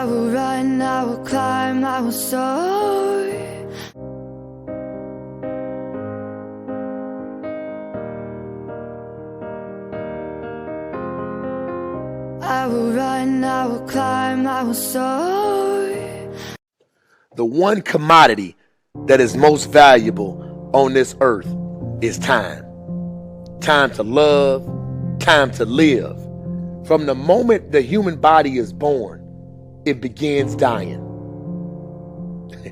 I will run, I will climb, I will soar. I will run, I will climb, I will soar. The one commodity that is most valuable on this earth is time. Time to love, time to live. From the moment the human body is born, it begins dying.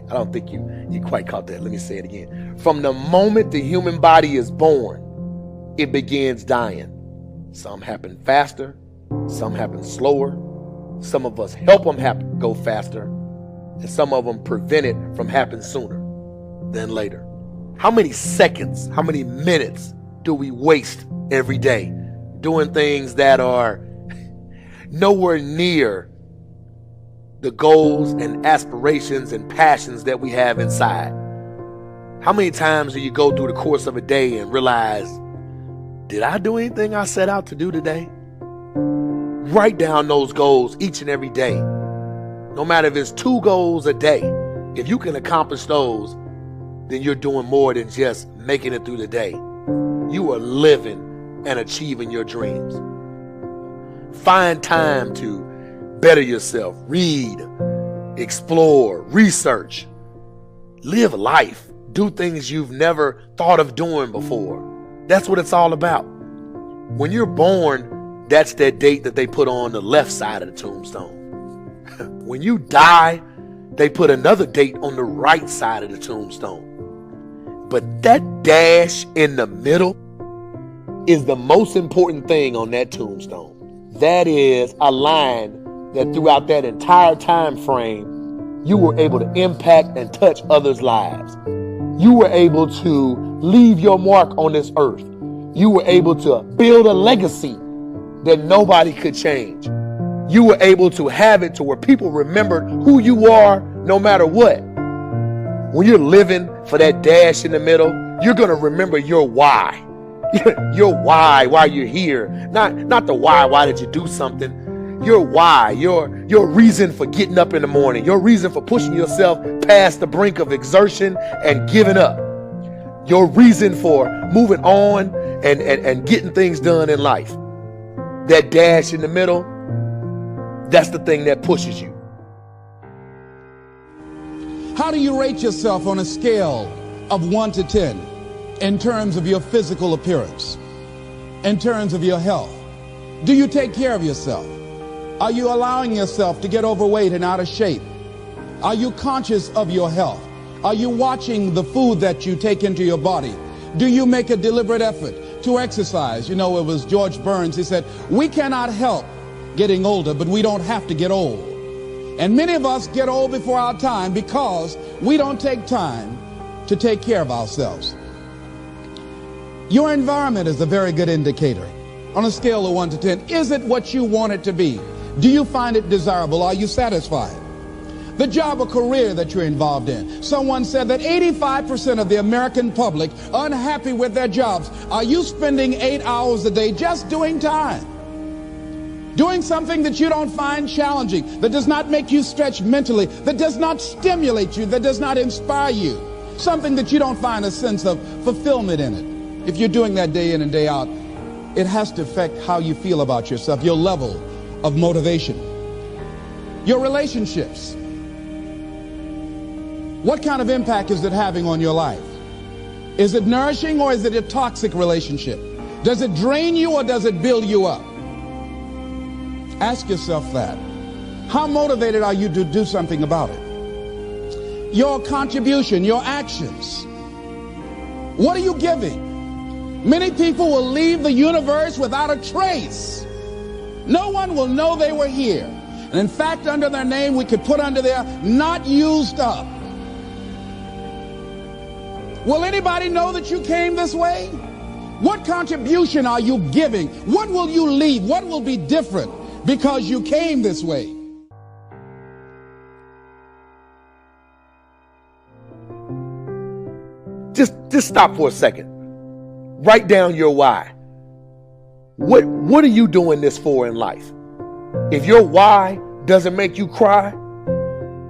I don't think you quite caught that. Let me say it again. From the moment the human body is born, it begins dying. Some happen faster, some happen slower. Some of us help them go faster, and some of them prevent it from happening sooner than later. How many seconds, how many minutes do we waste every day doing things that are nowhere near the goals and aspirations and passions that we have inside? How many times do you go through the course of a day and realize, did I do anything I set out to do today? Write down those goals each and every day. No matter if it's 2 goals a day, if you can accomplish those, then you're doing more than just making it through the day. You are living and achieving your dreams. Find time to better yourself, read, explore, research, live life, do things you've never thought of doing before. That's what it's all about. When you're born, that's that date that they put on the left side of the tombstone. When you die, they put another date on the right side of the tombstone. But that dash in the middle is the most important thing on that tombstone. That is a line that throughout that entire time frame, you were able to impact and touch others' lives. You were able to leave your mark on this earth. You were able to build a legacy that nobody could change. You were able to have it to where people remembered who you are no matter what. When you're living for that dash in the middle, you're going to remember your why. Your why you're here. Not the why did you do something. Your why, your reason for getting up in the morning, your reason for pushing yourself past the brink of exertion and giving up. Your reason for moving on and getting things done in life. That dash in the middle, that's the thing that pushes you. How do you rate yourself on a scale of 1 to 10 in terms of your physical appearance, in terms of your health? Do you take care of yourself? Are you allowing yourself to get overweight and out of shape? Are you conscious of your health? Are you watching the food that you take into your body? Do you make a deliberate effort to exercise? You know, it was George Burns. He said, we cannot help getting older, but we don't have to get old. And many of us get old before our time because we don't take time to take care of ourselves. Your environment is a very good indicator. On a scale of 1 to 10, is it what you want it to be? Do you find it desirable? Are you satisfied? The job or career that you're involved in. Someone said that 85% of the American public are unhappy with their jobs. Are you spending 8 hours a day just doing time? Doing something that you don't find challenging, that does not make you stretch mentally, that does not stimulate you, that does not inspire you. Something that you don't find a sense of fulfillment in it. If you're doing that day in and day out, it has to affect how you feel about yourself, your level of motivation. Your relationships. What kind of impact is it having on your life? Is it nourishing or is it a toxic relationship? Does it drain you or does it build you up? Ask yourself that. How motivated are you to do something about it? Your contribution, your actions. What are you giving? Many people will leave the universe without a trace. No one will know they were here. And in fact, under their name, we could put under there, not used up. Will anybody know that you came this way? What contribution are you giving? What will you leave? What will be different because you came this way? Just stop for a second. Write down your why. What are you doing this for in life? If your why doesn't make you cry,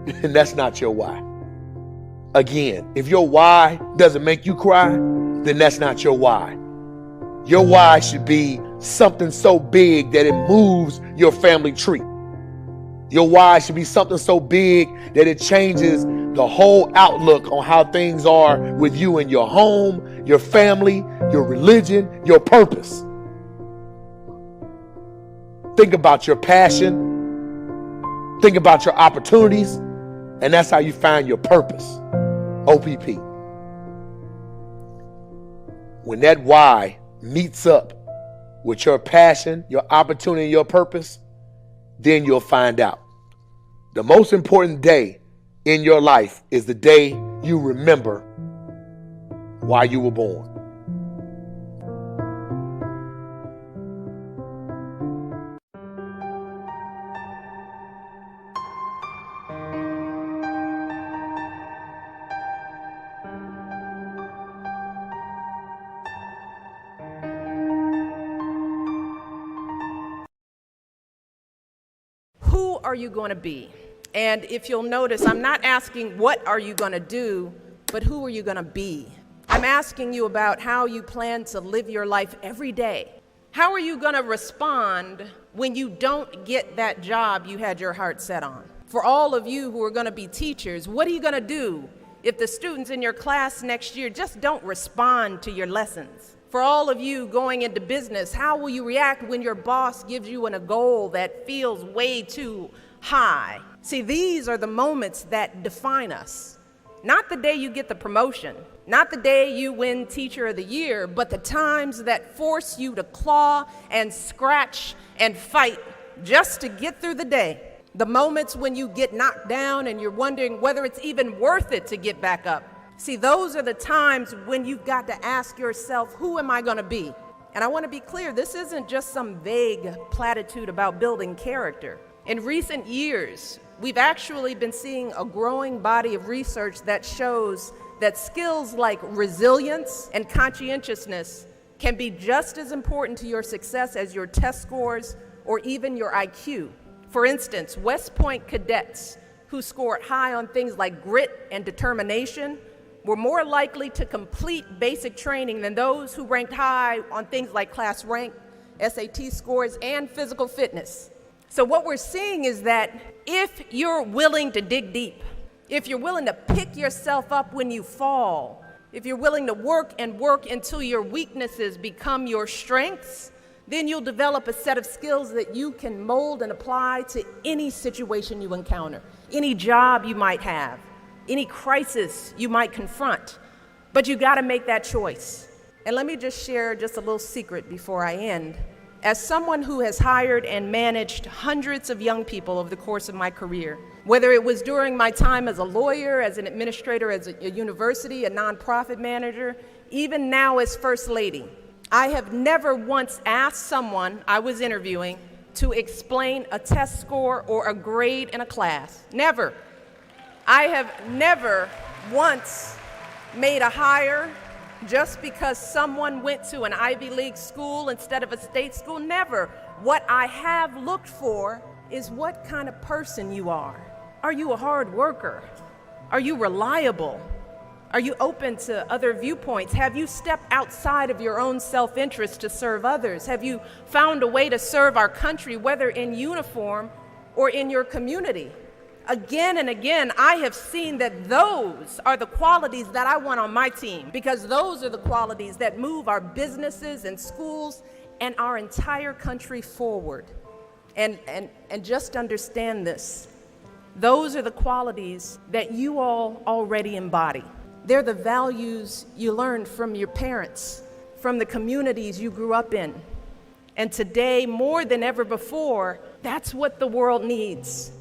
and that's not your why. Again, if your why doesn't make you cry, then that's not your why. Your why should be something so big that it moves your family tree. Your why should be something so big that it changes the whole outlook on how things are with you and your home, your family, your religion, your purpose. Think about your passion. Think about your opportunities. And that's how you find your purpose. OPP. When that why meets up with your passion, your opportunity, and your purpose, then you'll find out. The most important day in your life is the day you remember why you were born. Who are you going to be? And if you'll notice, I'm not asking what are you going to do, but who are you going to be? I'm asking you about how you plan to live your life every day. How are you going to respond when you don't get that job you had your heart set on? For all of you who are going to be teachers, what are you going to do if the students in your class next year just don't respond to your lessons? For all of you going into business, how will you react when your boss gives you a goal that feels way too high? See, these are the moments that define us. Not the day you get the promotion, not the day you win Teacher of the Year, but the times that force you to claw and scratch and fight just to get through the day. The moments when you get knocked down and you're wondering whether it's even worth it to get back up. See, those are the times when you've got to ask yourself, who am I going to be? And I want to be clear, this isn't just some vague platitude about building character. In recent years, we've actually been seeing a growing body of research that shows that skills like resilience and conscientiousness can be just as important to your success as your test scores or even your IQ. For instance, West Point cadets who scored high on things like grit and determination were more likely to complete basic training than those who ranked high on things like class rank, SAT scores, and physical fitness. So what we're seeing is that if you're willing to dig deep, if you're willing to pick yourself up when you fall, if you're willing to work until your weaknesses become your strengths, then you'll develop a set of skills that you can mold and apply to any situation you encounter, any job you might have, any crisis you might confront. But you got to make that choice. And let me just share just a little secret before I end. As someone who has hired and managed hundreds of young people over the course of my career, whether it was during my time as a lawyer, as an administrator, as a university, a nonprofit manager, even now as First Lady, I have never once asked someone I was interviewing to explain a test score or a grade in a class. Never. I have never once made a hire just because someone went to an Ivy League school instead of a state school. Never. What I have looked for is what kind of person you are. Are you a hard worker? Are you reliable? Are you open to other viewpoints? Have you stepped outside of your own self-interest to serve others? Have you found a way to serve our country, whether in uniform or in your community? Again and again, I have seen that those are the qualities that I want on my team, because those are the qualities that move our businesses and schools and our entire country forward. And just understand this. Those are the qualities that you all already embody. They're the values you learned from your parents, from the communities you grew up in. And today, more than ever before, that's what the world needs.